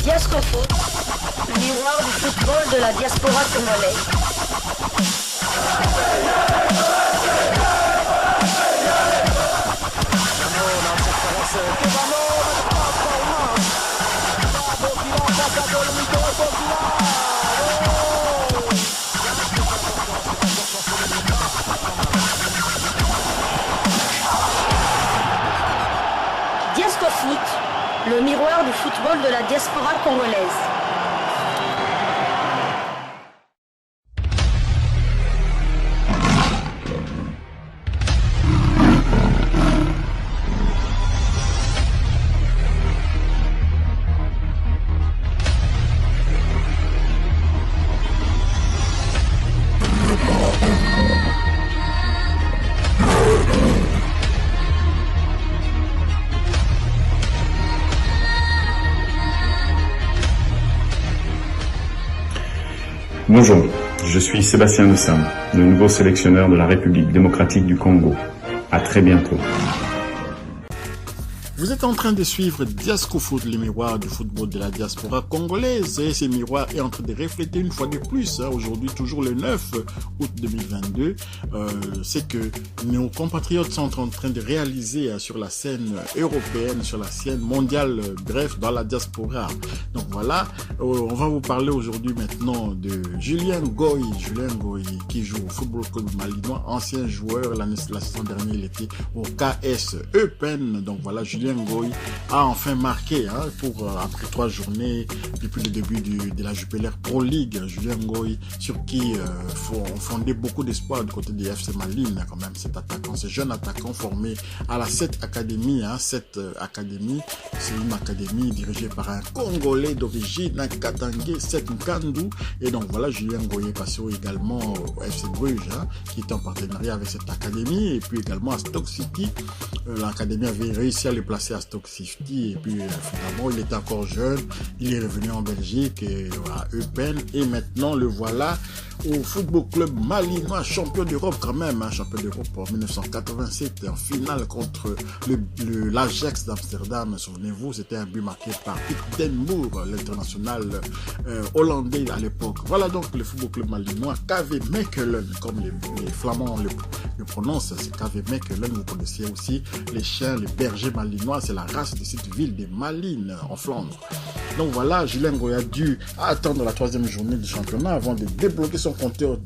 Diascofoot, le miroir du football de la diaspora congolaise. Diascofoot, le miroir du football de la diaspora congolaise. Bonjour, je suis Sébastien de Sam, le nouveau sélectionneur de la République démocratique du Congo. À très bientôt. Vous êtes en train de suivre Diascofoot, le miroir du football de la diaspora congolaise. Et ce miroir est en train de refléter une fois de plus, aujourd'hui toujours le 9 août 2022, c'est que nos compatriotes sont en train de réaliser sur la scène européenne, sur la scène mondiale, bref, dans la diaspora. Donc voilà, on va vous parler aujourd'hui maintenant de Julien Ngoyi. Julien Ngoyi qui joue au Football Club malinois, ancien joueur, la saison dernière il était au KS Eupen. Donc voilà, Julien Ngoyi a enfin marqué pour après 3 journées depuis le début de la Jupiler Pro League. Julien Ngoyi sur qui on fondait beaucoup d'espoir du côté des FC Malines quand même, cet attaquant, ce jeune attaquant formé à la 7 Academy. Cette académie, c'est une académie dirigée par un Congolais d'origine, un Katangé, 7 Nkandu. Et donc voilà, Julien Ngoyi est passé également au FC Bruges, qui est en partenariat avec cette académie, et puis également à Stoke City. L'académie avait réussi à le placer à Stoke City, et puis finalement il était encore jeune, il est revenu en Belgique à Eupen, et maintenant le voilà au Football Club malinois, champion d'Europe quand même, champion d'Europe en 1987 en finale contre l'Ajax d'Amsterdam. Souvenez-vous, c'était un but marqué par Piet Den Boer, l'international hollandais à l'époque. Voilà donc le Football Club malinois, KV Mechelen, comme les Flamands le prononcent, c'est KV Mechelen. Vous connaissez aussi les chiens, les bergers malinois, c'est la race de cette ville des Malines en Flandre. Donc voilà, Julien Ngoyi a dû attendre la 3e journée du championnat avant de débloquer son compteur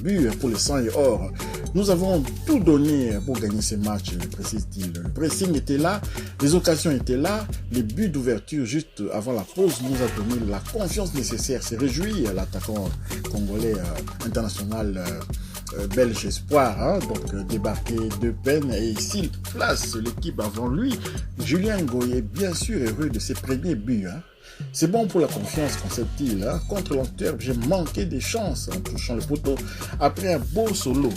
but pour les 100 et or. Nous avons tout donné pour gagner ces matchs, précise-t-il. Le pressing était là, les occasions étaient là, les buts d'ouverture juste avant la pause nous a donné la confiance nécessaire. C'est réjoui l'attaquant congolais international belge espoir, donc débarqué de peine, et s'il place l'équipe avant lui, Julien Ngoyi est bien sûr heureux de ses premiers buts. C'est bon pour la confiance, concède-t-il. Contre l'Antwerp, j'ai manqué des chances en touchant le poteau après un beau solo.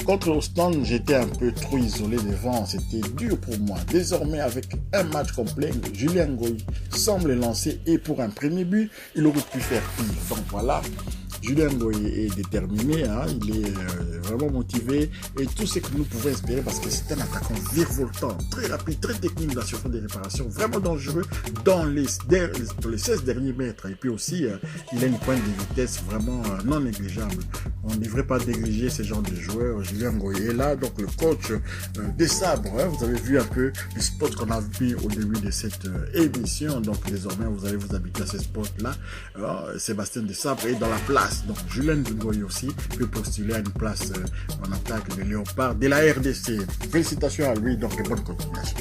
Contre Ostende, j'étais un peu trop isolé devant, c'était dur pour moi. Désormais, avec un match complet, Julien Ngoyi semble lancer, et pour un premier but, il aurait pu faire pire. Donc voilà, Julien Ngoyi est déterminé, il est vraiment motivé, et tout ce que nous pouvons espérer, parce que c'est un attaquant virevoltant, très rapide, très technique dans la surface des réparations, vraiment dangereux dans les 16 derniers mètres, et puis aussi il a une pointe de vitesse vraiment non négligeable. On ne devrait pas négliger ce genre de joueur. Julien Ngoyi est là, donc le coach des sabres, vous avez vu un peu les spots qu'on a vu au début de cette émission, donc désormais vous allez vous habituer à ces spots là. Sébastien des sabres est dans la place, donc Julien Ngoyi aussi peut postuler à une place en attaque de Léopard de la RDC. Félicitations à lui, donc et bonne continuation.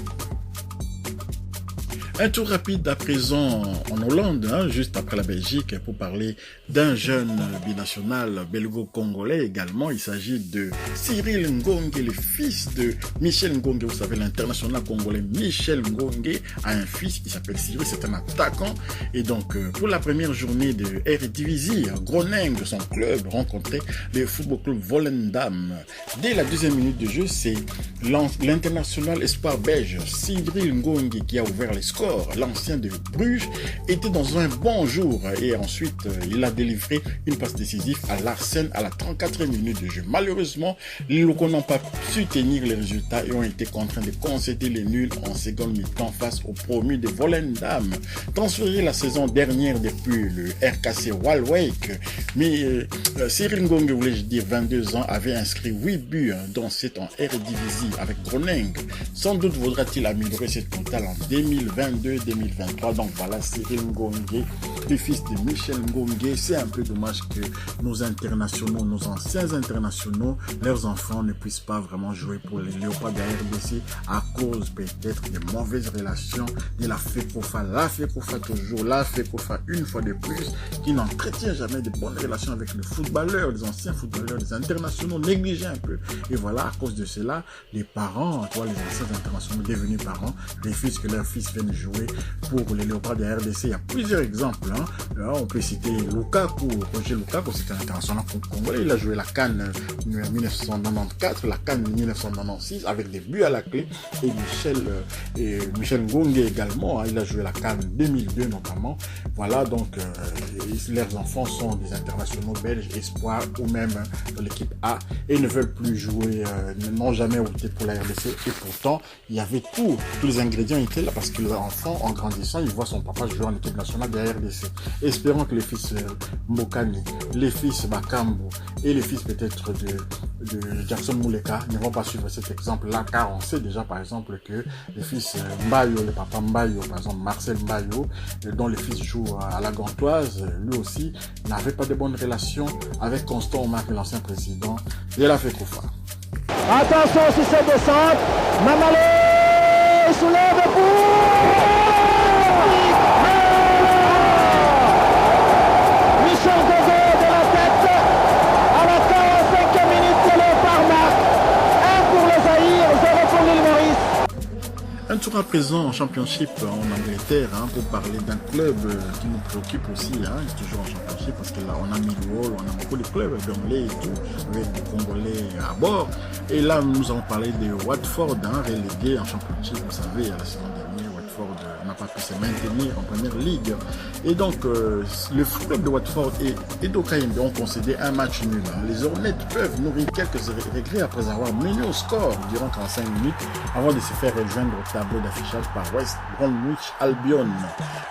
Un tour rapide à présent en Hollande, juste après la Belgique, pour parler d'un jeune binational belgo-congolais également. Il s'agit de Cyril Ngonge, le fils de Michel Ngonge. Vous savez, l'international congolais Michel Ngonge a un fils qui s'appelle Cyril, c'est un attaquant. Et donc, pour la première journée de Eredivisie, Groningen, son club, rencontrait le Football Club Volendam. Dès la 2e minute de jeu, c'est l'international espoir belge Cyril Ngonge qui a ouvert les scores. Victor, l'ancien de Bruges, était dans un bon jour et ensuite il a délivré une passe décisive à Larsen à la 34e minute de jeu. Malheureusement, les locaux n'ont pas su tenir les résultats et ont été contraints de concéder les nuls en seconde mi-temps face au promu de Volendam. Transféré la saison dernière depuis le RKC Waalwijk, mais Cyril Ngongé, voulais-je dire, 22 ans, avait inscrit 8 buts dont 7 en Eredivisie avec Groningen. Sans doute vaudra-t-il améliorer cette totale en 2022-2023. Donc voilà, Cyril Ngongé, le fils de Michel Ngongé. C'est un peu dommage que nos internationaux, nos anciens internationaux, leurs enfants ne puissent pas vraiment jouer pour les Léopards de la RDC à cause peut-être des mauvaises relations de la FECOFA. La FECOFA toujours, la FECOFA une fois de plus, qui n'entretient jamais de bonnes relations avec les footballeurs, les anciens footballeurs, les internationaux, négligés un peu. Et voilà, à cause de cela, les parents, les anciens internationaux devenus parents, refusent que leurs fils viennent jouer pour les Léopards de la RDC. Il y a plusieurs exemples. On peut citer Lukaku, Roger Lukaku, c'est un international congolais. Il a joué la CAN 1994, la CAN 1996 avec des buts à la clé. Et Michel Ngongé également, il a joué la CAN 2002 notamment. Voilà, donc leurs enfants sont des internationaux belges, espoirs ou même de l'équipe A et ne veulent plus jouer, n'ont jamais opté pour la RDC. Et pourtant, il y avait tous les ingrédients étaient là parce que l'enfant, en grandissant, il voit son papa jouer en équipe nationale de la RDC. Espérons que les fils Mbokani, les fils Bakambu et les fils peut-être de Jackson Mouleka ne vont pas suivre cet exemple-là, car on sait déjà par exemple que les fils Mbayo, le papa Mbayo, par exemple Marcel Mbayo, dont les fils jouent à la Gantoise, lui aussi n'avait pas de bonnes relations avec Constant Omar, l'ancien président de la FECOFA. Attention sur cette descente, Mamalé soulève pour Michel Ngongé de la tête à la 45e minute, le Léopard marque 1 pour le Zaïre, 0 pour l'île Maurice. Un tour à présent en Championship en Angleterre pour parler d'un club qui nous préoccupe aussi, c'est toujours en Championship parce que là on a Millwall, on a beaucoup de clubs d'anglais et tout, avec des Congolais à bord. Et là nous allons parler de Watford, relégué en Championship, vous savez, à la saison dernière, Watford n'a pas pu se maintenir en première ligue. Et donc le club de Watford et Edo Kayembe ont concédé un match nul. Les Hornets peuvent nourrir quelques regrets après avoir mené au score durant 35 minutes avant de se faire rejoindre au tableau d'affichage par West Bromwich Albion,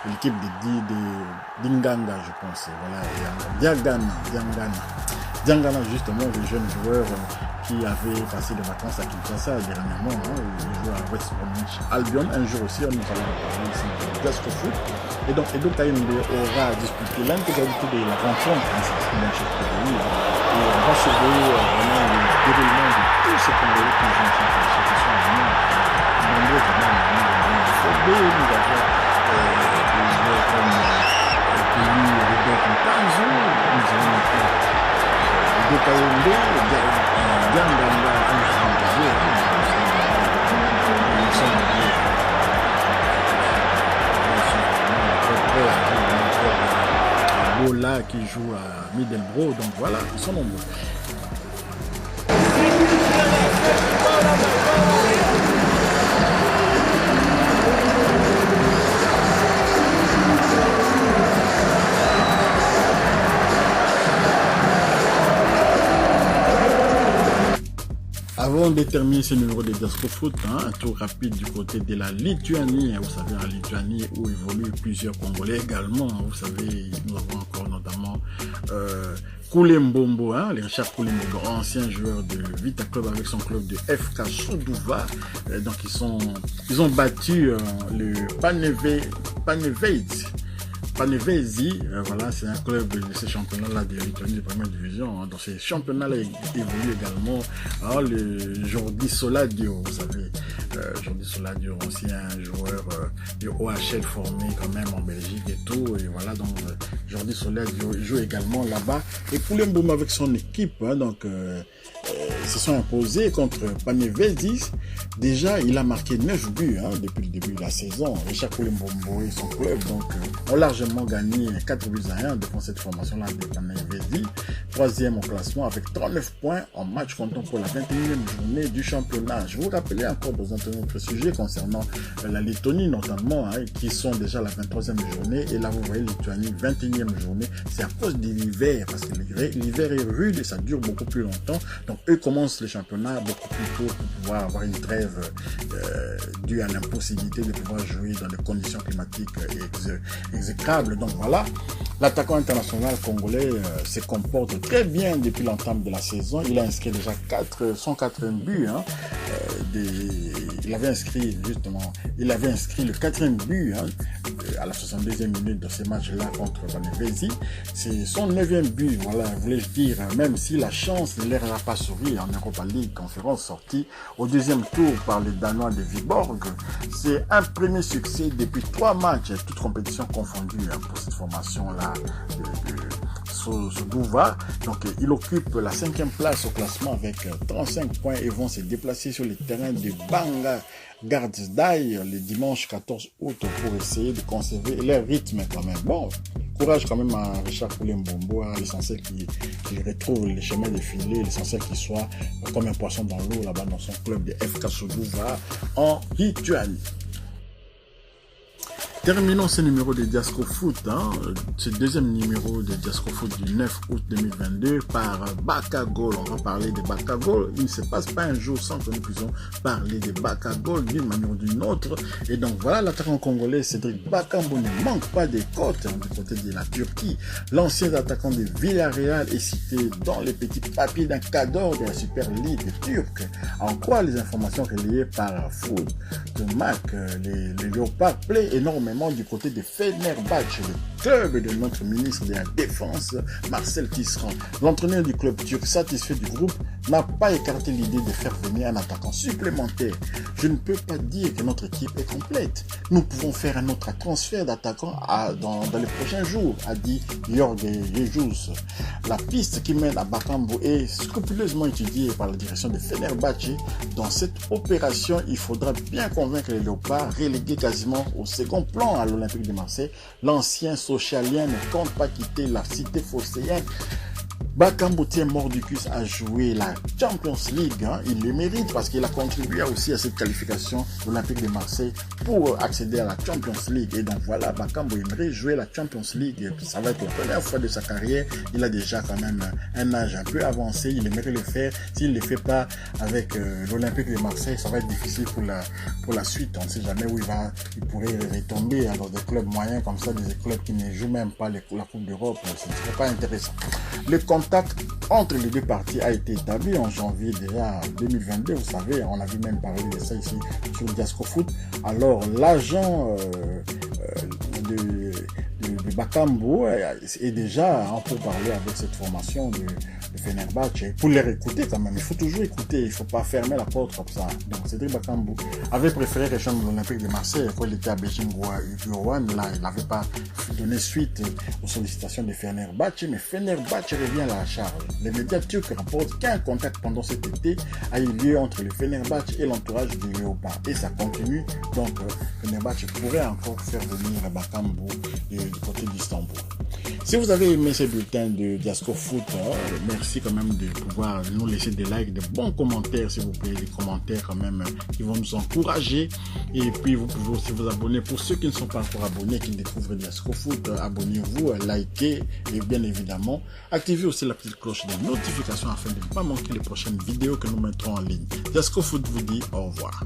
l'équipe de Dinganga, je pense. Voilà, Diangana, justement, le jeune joueur qui avait passé des vacances à Kinshasa dernièrement. Il joue à West Bromwich Albion. Un jour aussi, nous allons parler ici de Glasgow Foot. Et donc, Edo Kayembe aura disputé l'intégralité de la rencontre dans cette Championship de pays. Et on va surveiller vraiment le déroulement de tous ces Congolais qui jouent en Championship. Ils sont vraiment nombreux, nous avons des joueurs comme Robert Ntanzo, nous avons Edo Kayembe, Dianganga, Bola qui joue à Middlesbrough, donc voilà, ils sont nombreux. Avant de terminer ce numéro de Glasgow Foot, un tour rapide du côté de la Lituanie. Vous savez, en Lituanie où évoluent plusieurs Congolais également. Vous savez, nous avons encore notamment Koulimbombo, les Richard Koulimbombo, ancien joueur de Vita Club avec son club de FK Sudova. Donc ils ont battu le Panevėžys, voilà, c'est un club de ce championnat-là de Lituanie de première division. Dans ces championnats-là, il évolue également le Jordi Soladio, vous savez, Jordi Soladio, ancien joueur du OHL formé quand même en Belgique et tout. Et voilà, donc Jordi Soladio joue également là-bas. Et Koulimbombo avec son équipe, donc se sont imposés contre Panevėžys. Déjà, il a marqué 9 buts depuis le début de la saison. Richard Koulimbombo et son club ont largement gagné 4 buts à 1 devant cette formation-là de Panevėžys. Troisième au classement avec 39 points en match comptant pour la 21e journée du championnat. Je vous rappelais encore dans un autre sujet concernant la Lettonie notamment, qui sont déjà à la 23e journée. Et là, vous voyez, Lituanie, 21e journée. C'est à cause de l'hiver, parce que l'hiver est rude et ça dure beaucoup plus longtemps. Donc, eux commencent le championnat beaucoup plus tôt pour pouvoir avoir une trêve due à l'impossibilité de pouvoir jouer dans des conditions climatiques exécrables. Donc voilà, l'attaquant international congolais se comporte très bien depuis l'entame de la saison. Il a inscrit déjà 104 buts. Il avait inscrit le 4e but à la 62e minute de ce match-là contre Panevėžys. C'est son 9e but, voilà, voulais-je dire, même si la chance ne leur a pas souri en Europa League, conférence sortie au deuxième tour par les Danois de Viborg. C'est un premier succès depuis 3 matchs, toutes compétitions confondues pour cette formation-là ce Bouvard. Donc il occupe la 5e place au classement avec 35 points et vont se déplacer sur le terrain de Banga Gardsdai le dimanche 14 août pour essayer de conserver leur rythme quand même. Bon, courage quand même à Richard Koulimbombo, l'essentiel qu'il retrouve les chemins défilés, l'essentiel qu'il soit comme un poisson dans l'eau là-bas dans son club de FK Sūduva en Lituanie. Terminons ce numéro de Diasco Foot, ce deuxième numéro de Diasco Foot du 9 août 2022 par Bakagol. On va parler de Bakagol. Il ne se passe pas un jour sans que nous puissions parler de Bakagol d'une manière ou d'une autre. Et donc voilà, l'attaquant congolais Cédric Bakambu ne manque pas des côtes du côté de la Turquie. L'ancien attaquant de Villarreal est cité dans les petits papiers d'un cadre de la Super League turque. En quoi les informations relayées par Food de Mac, les Léopards plaît énormément du côté de Fenerbahçe, le club de notre ministre de la Défense, Marcel Tisserand. L'entraîneur du club turc, satisfait du groupe, n'a pas écarté l'idée de faire venir un attaquant supplémentaire. Je ne peux pas dire que notre équipe est complète. Nous pouvons faire un autre transfert d'attaquant dans les prochains jours, a dit Jorge Jesus. La piste qui mène à Bakambu est scrupuleusement étudiée par la direction de Fenerbahçe. Dans cette opération, il faudra bien convaincre les Léopards, relégués quasiment au second plan à l'Olympique de Marseille. L'ancien socialien ne compte pas quitter la cité phocéenne. Bakambu tient mordicus à jouer la Champions League. Il le mérite parce qu'il a contribué aussi à cette qualification de l'Olympique de Marseille pour accéder à la Champions League. Et donc voilà, Bakambu aimerait jouer la Champions League. Ça va être la première fois de sa carrière. Il a déjà quand même un âge un peu avancé. Il aimerait le faire. S'il ne le fait pas avec l'Olympique de Marseille, ça va être difficile pour la suite. On ne sait jamais où il pourrait retomber dans des clubs moyens comme ça, des clubs qui ne jouent même pas la Coupe d'Europe. Ce ne serait pas intéressant. Le contact entre les deux parties a été établi en janvier déjà 2022. Vous savez, on avait même parlé de ça ici sur Diasco Foot. Alors, l'agent de Bakambu est déjà en pourparlers avec cette formation de Fenerbahçe. Pour les écouter quand même, il faut toujours écouter, il ne faut pas fermer la porte comme ça. Donc Cédric Bakambu avait préféré rejoindre l'Olympique de Marseille quand il était à Beijing Guoan. Là, il n'avait pas donné suite aux sollicitations de Fenerbahçe, mais Fenerbahçe revient à la charge. Les médias turcs rapportent qu'un contact pendant cet été a eu lieu entre le Fenerbahçe et l'entourage du Léopard. Et ça continue, donc Fenerbahçe pourrait encore faire venir Bakambu du côté d'Istanbul. Si vous avez aimé ce bulletin de Diasco Foot, merci quand même de pouvoir nous laisser des likes, de bons commentaires, s'il vous plaît, des commentaires quand même qui vont nous encourager. Et puis vous pouvez aussi vous abonner. Pour ceux qui ne sont pas encore abonnés, qui découvrent Diasco Foot, abonnez-vous, likez et bien évidemment, activez aussi la petite cloche de notification afin de ne pas manquer les prochaines vidéos que nous mettrons en ligne. Diasco Foot vous dit au revoir.